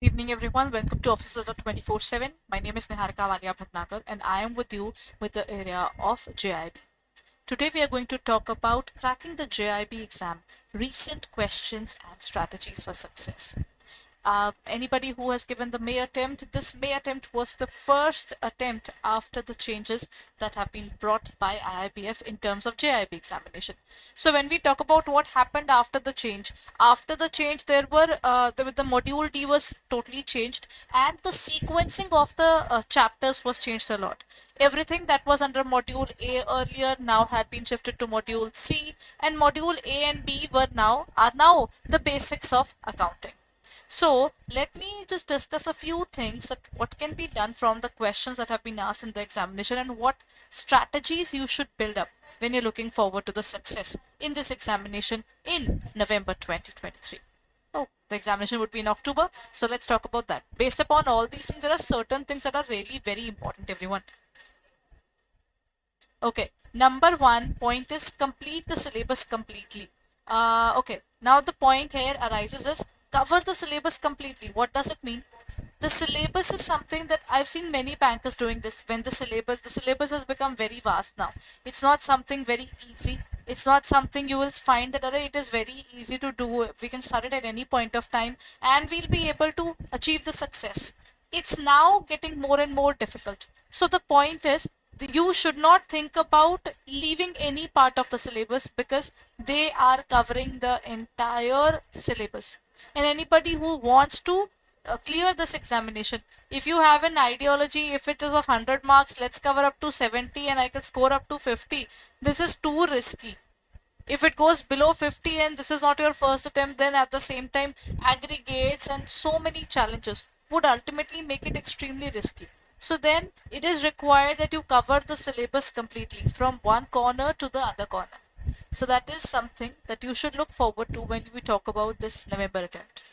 Good evening, everyone. Welcome to Office Adda 24/7. My name is Niharika Valia Bhatnagar, and I am with you with the area of JIB. Today, we are going to talk about cracking the JIB exam, recent questions and strategies for success. Anybody who has given the May attempt, this May attempt was the first attempt after the changes that have been brought by IIBF in terms of JIB examination. So when we talk about what happened after the change there were the module D was totally changed, and the sequencing of the chapters was changed a lot. Everything that was under module A earlier now had been shifted to module C, and module A and B are now the basics of accounting. So let me just discuss a few things that what can be done from the questions that have been asked in the examination and what strategies you should build up when you're looking forward to the success in this examination in November 2023. Oh, the examination would be in October. So let's talk about that. Based upon all these things, there are certain things that are really very important, everyone. Okay, number one point is complete the syllabus completely. Okay, now the point here arises is cover the syllabus completely. What does it mean? The syllabus is something that I've seen many bankers doing this when the syllabus has become very vast now. It's not something very easy. It's not something you will find that it is very easy to do. We can start it at any point of time and we'll be able to achieve the success. It's now getting more and more difficult. So the point is you should not think about leaving any part of the syllabus because they are covering the entire syllabus. And anybody who wants to clear this examination, if you have an ideology, if it is of 100 marks, let's cover up to 70 and I can score up to 50. This is too risky. If it goes below 50 and this is not your first attempt, then at the same time aggregates and so many challenges would ultimately make it extremely risky. So then it is required that you cover the syllabus completely from one corner to the other corner. So that is something that you should look forward to when we talk about this November attempt.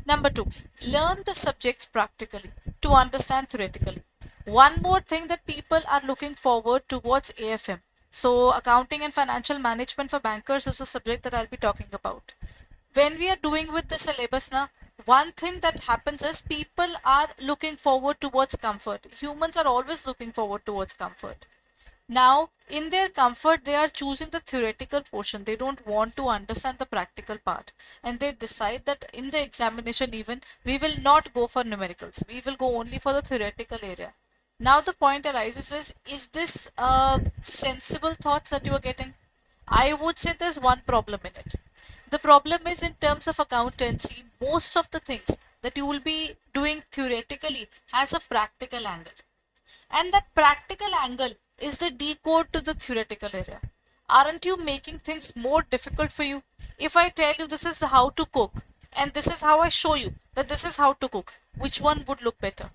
Number two, learn the subjects practically to understand theoretically. One more thing that people are looking forward towards AFM. So accounting and financial management for bankers is a subject that I'll be talking about. When we are doing with the syllabus now, one thing that happens is people are looking forward towards comfort. Humans are always looking forward towards comfort. Now, in their comfort, they are choosing the theoretical portion. They don't want to understand the practical part. And they decide that in the examination even, we will not go for numericals. We will go only for the theoretical area. Now the point arises is this a sensible thought that you are getting? I would say there's one problem in it. The problem is in terms of accountancy, most of the things that you will be doing theoretically has a practical angle. And that practical angle is the decode to the theoretical area. Aren't you making things more difficult for you? If I tell you this is how to cook and this is how I show you that this is how to cook, which one would look better?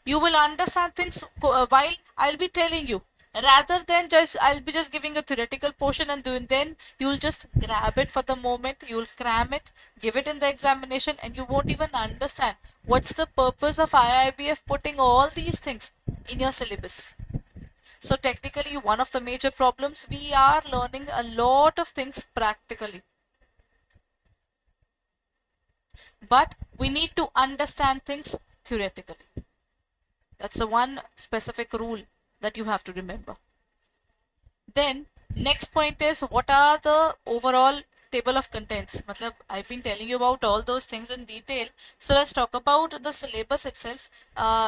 You will understand things while I'll be telling you, rather than just I'll be just giving a theoretical portion and then you'll just grab it for the moment, you'll cram it, give it in the examination, and you won't even understand what's the purpose of IIBF putting all these things in your syllabus. So technically, one of the major problems, we are learning a lot of things practically, but we need to understand things theoretically. That's the one specific rule that you have to remember. Then next point is what are the overall table of contents. Matlab, I've been telling you about all those things in detail. So let's talk about the syllabus itself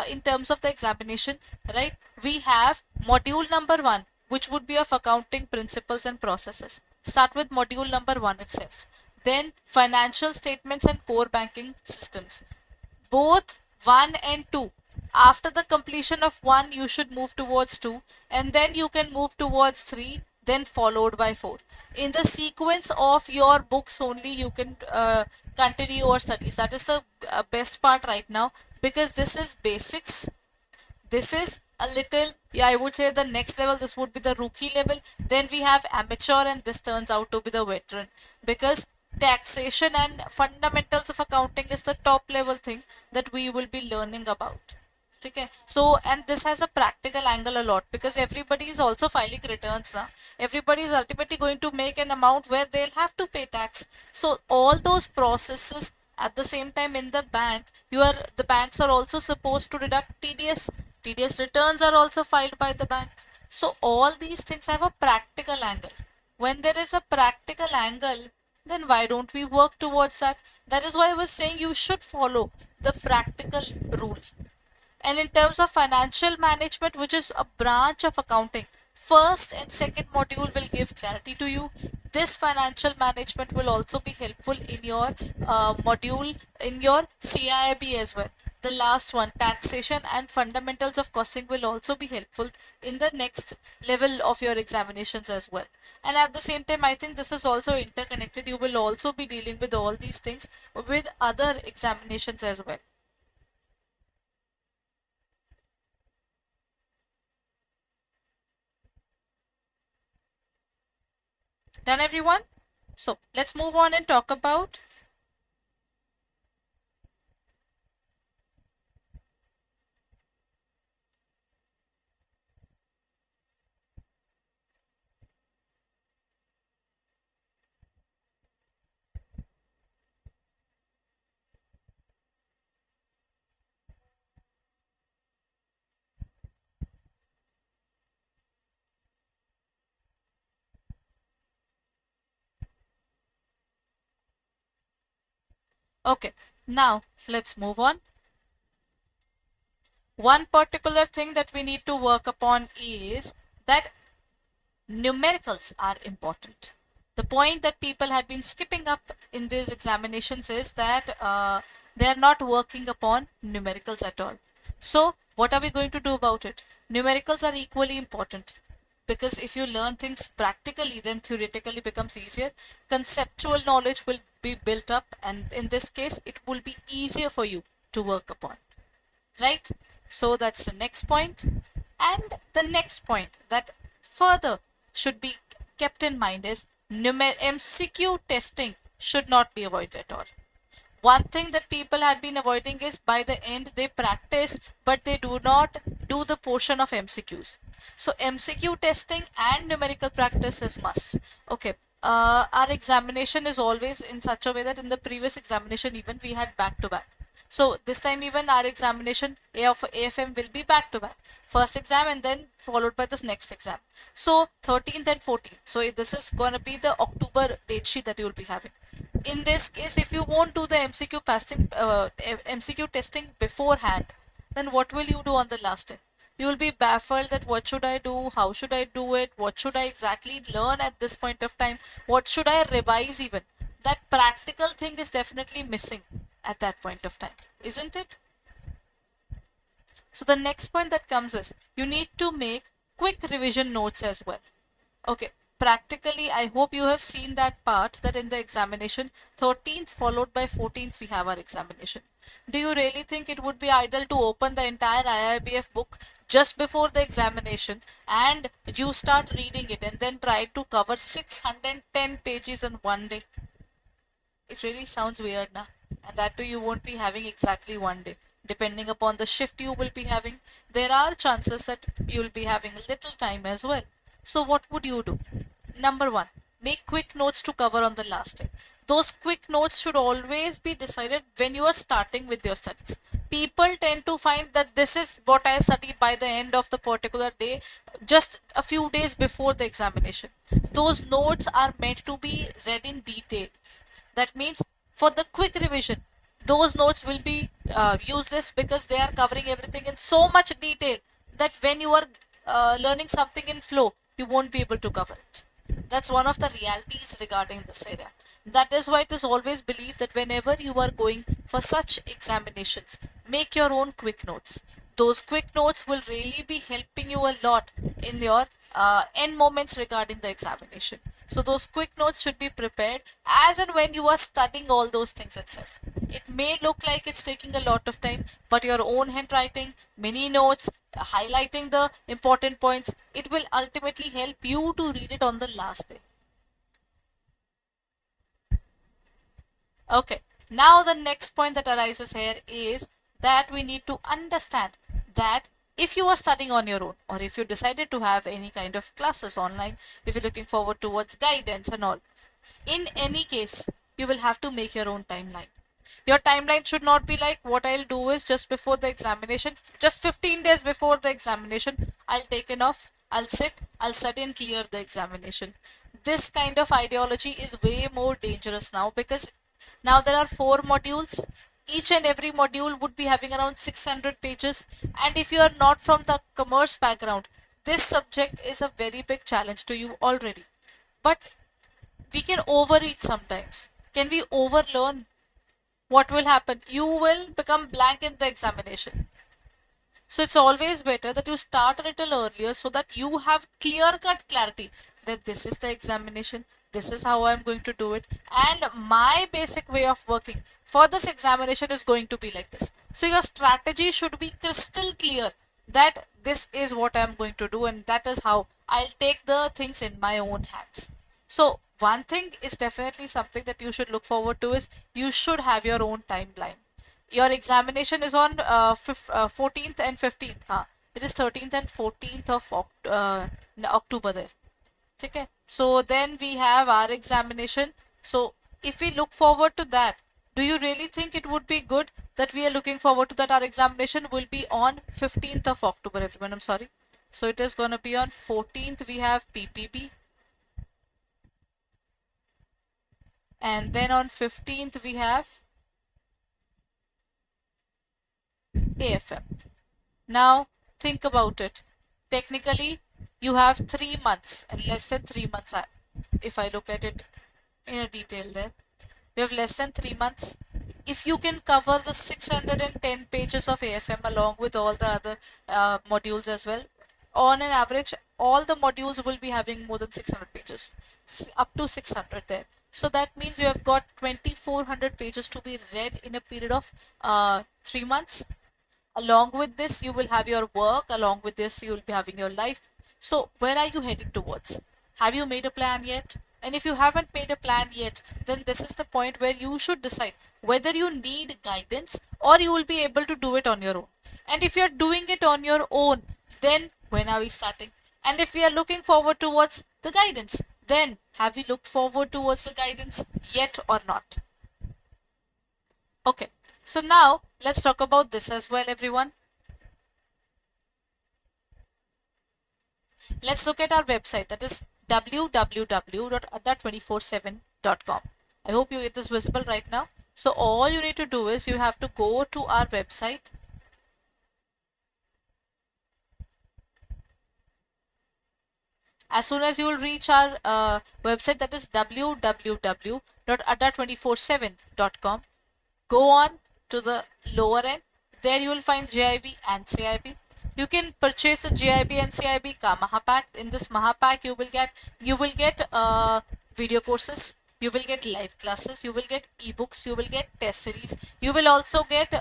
in terms of the examination, right? We have module number 1, which would be of accounting principles and processes. Start with module number 1 itself. Then financial statements and core banking systems. Both 1 and 2. After the completion of 1, you should move towards 2, and then you can move towards 3, then followed by 4. In the sequence of your books only, you can continue your studies. That is the best part right now, because this is basics. This is a little, I would say the next level, this would be the rookie level. Then we have amateur, and this turns out to be the veteran, because taxation and fundamentals of accounting is the top level thing that we will be learning about. Okay, so and this has a practical angle a lot, because everybody is also filing returns now. Everybody is ultimately going to make an amount where they'll have to pay tax. So all those processes At the same time, in the bank, the banks are also supposed to deduct TDS. TDS returns are also filed by the bank. So all these things have a practical angle. When there is a practical angle, then why don't we work towards that? That is why I was saying you should follow the practical rule. And in terms of financial management, which is a branch of accounting, first and second module will give clarity to you. This financial management will also be helpful in your module in your CIB as well. The last one, taxation and fundamentals of costing, will also be helpful in the next level of your examinations as well. And at the same time, I think this is also interconnected. You will also be dealing with all these things with other examinations as well. Done, everyone? So let's move on and talk about okay, now let's move on. One particular thing that we need to work upon is that numericals are important. The point that people had been skipping up in these examinations is that they are not working upon numericals at all. So what are we going to do about it? Numericals are equally important, because if you learn things practically, then theoretically becomes easier. Conceptual knowledge will be built up, and in this case it will be easier for you to work upon, right? So that's the next point. And the next point that further should be kept in mind is MCQ testing should not be avoided at all. One thing that people had been avoiding is by the end they practice, but they do not do the portion of MCQs. So MCQ testing and numerical practice is must. Okay. Our examination is always in such a way that in the previous examination even we had back to back. So this time even our examination of AFM will be back to back. First exam and then followed by this next exam. So 13th and 14th. So this is going to be the October date sheet that you will be having. In this case, if you won't do the MCQ testing beforehand, then what will you do on the last day? You will be baffled that what should I do? How should I do it? What should I exactly learn at this point of time? What should I revise even? That practical thing is definitely missing at that point of time, isn't it? So the next point that comes is you need to make quick revision notes as well. Okay, practically I hope you have seen that part, that in the examination 13th followed by 14th we have our examination. Do you really think it would be idle to open the entire IIBF book just before the examination and you start reading it and then try to cover 610 pages in one day? It really sounds weird now. And that too you won't be having exactly one day. Depending upon the shift you will be having, there are chances that you will be having a little time as well. So what would you do? Number one, make quick notes to cover on the last day. Those quick notes should always be decided when you are starting with your studies. People tend to find that this is what I study by the end of the particular day, just a few days before the examination. Those notes are meant to be read in detail. That means for the quick revision, those notes will be useless because they are covering everything in so much detail that when you are learning something in flow, you won't be able to cover it. That's one of the realities regarding this area. That is why it is always believed that whenever you are going for such examinations, make your own quick notes. Those quick notes will really be helping you a lot in your end moments regarding the examination. So those quick notes should be prepared as and when you are studying all those things itself. It may look like it's taking a lot of time, but your own handwriting, mini notes, highlighting the important points, it will ultimately help you to read it on the last day. Okay, now the next point that arises here is that we need to understand that if you are studying on your own, or if you decided to have any kind of classes online, if you're looking forward towards guidance and all, in any case, you will have to make your own timeline. Your timeline should not be like, what I'll do is just before the examination, just 15 days before the examination, I'll take it off, I'll study and clear the examination. This kind of ideology is way more dangerous now, because now there are 4 modules. Each and every module would be having around 600 pages. And if you are not from the commerce background, this subject is a very big challenge to you already. But we can overeat sometimes. Can we overlearn? What will happen? You will become blank in the examination. So it's always better that you start a little earlier so that you have clear-cut clarity that this is the examination, this is how I'm going to do it, and my basic way of working for this examination is going to be like this. So your strategy should be crystal clear that this is what I'm going to do, and that is how I'll take the things in my own hands. So one thing is definitely something that you should look forward to is you should have your own timeline. Your examination is on 14th and 15th. It is 13th and 14th of October there. Okay. So then we have our examination. So if we look forward to that, do you really think it would be good that we are looking forward to that? Our examination will be on 15th of October, everyone. I'm sorry. So it is going to be on 14th. We have PPB. And then on 15th we have AFM. Now think about it. Technically, you have 3 months and less than 3 months. If I look at it in a detail there, you have less than 3 months. If you can cover the 610 pages of AFM along with all the other modules as well, on an average, all the modules will be having more than 600 pages, up to 600 there. So that means you have got 2400 pages to be read in a period of 3 months. Along with this, you will have your work. Along with this, you will be having your life. So where are you heading towards? Have you made a plan yet? And if you haven't made a plan yet, then this is the point where you should decide whether you need guidance or you will be able to do it on your own. And if you're doing it on your own, then when are we starting? And if we are looking forward towards the guidance, then have we looked forward towards the guidance yet or not? Okay. So now let's talk about this as well, everyone. Let's look at our website, that is www.adda247.com. I hope it is visible right now. So all you need to do is you have to go to our website. As soon as you will reach our website, that is www.adda247.com, go on to the lower end. There you will find JAIIB and CIB. You can purchase the JAIIB and CIB ka Maha Pack. In this Maha Pack, you will get video courses, you will get live classes, you will get ebooks, you will get test series, you will also get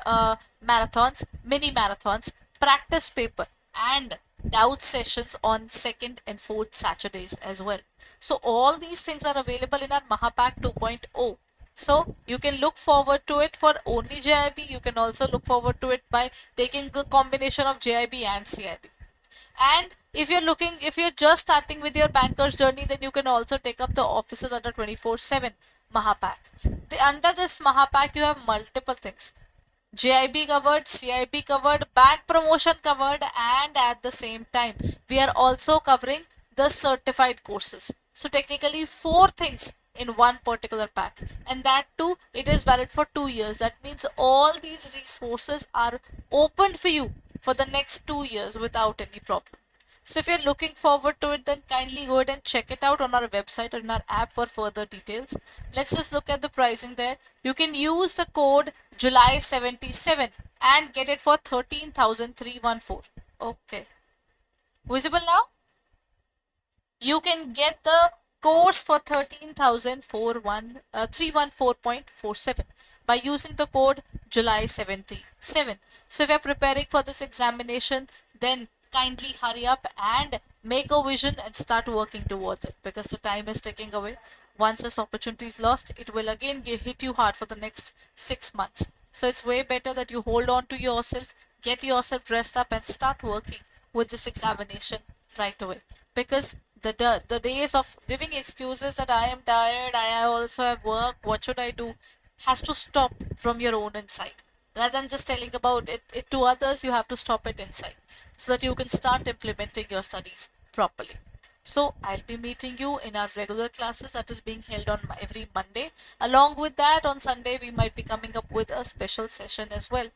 marathons, mini marathons, practice paper, and doubt sessions on 2nd and 4th Saturdays as well. So all these things are available in our Maha Pack 2.0. So you can look forward to it for only JAIIB. You can also look forward to it by taking a combination of JAIIB and CIB. And if you're just starting with your banker's journey, then you can also take up the Offices Adda 24/7 Maha Pack. Under this Maha Pack, you have multiple things. JIB covered, CIB covered, bank promotion covered, and at the same time, we are also covering the certified courses. So technically 4 things in one particular pack, and that too, it is valid for 2 years. That means all these resources are opened for you for the next 2 years without any problem. So if you're looking forward to it, then kindly go ahead and check it out on our website or in our app for further details. Let's just look at the pricing there. You can use the code July77 and get it for 13,314. Okay. Visible now? You can get the course for 13,314.47 by using the code July77. So if you're preparing for this examination, then kindly hurry up and make a vision and start working towards it, because the time is ticking away. Once this opportunity is lost, it will again hit you hard for the next 6 months. So it's way better that you hold on to yourself, get yourself dressed up and start working with this examination right away. Because the days of giving excuses that I am tired, I also have work, what should I do? has to stop from your own inside. Rather than just telling about it to others, you have to stop it inside so that you can start implementing your studies properly. So I'll be meeting you in our regular classes that is being held on every Monday. Along with that, on Sunday, we might be coming up with a special session as well,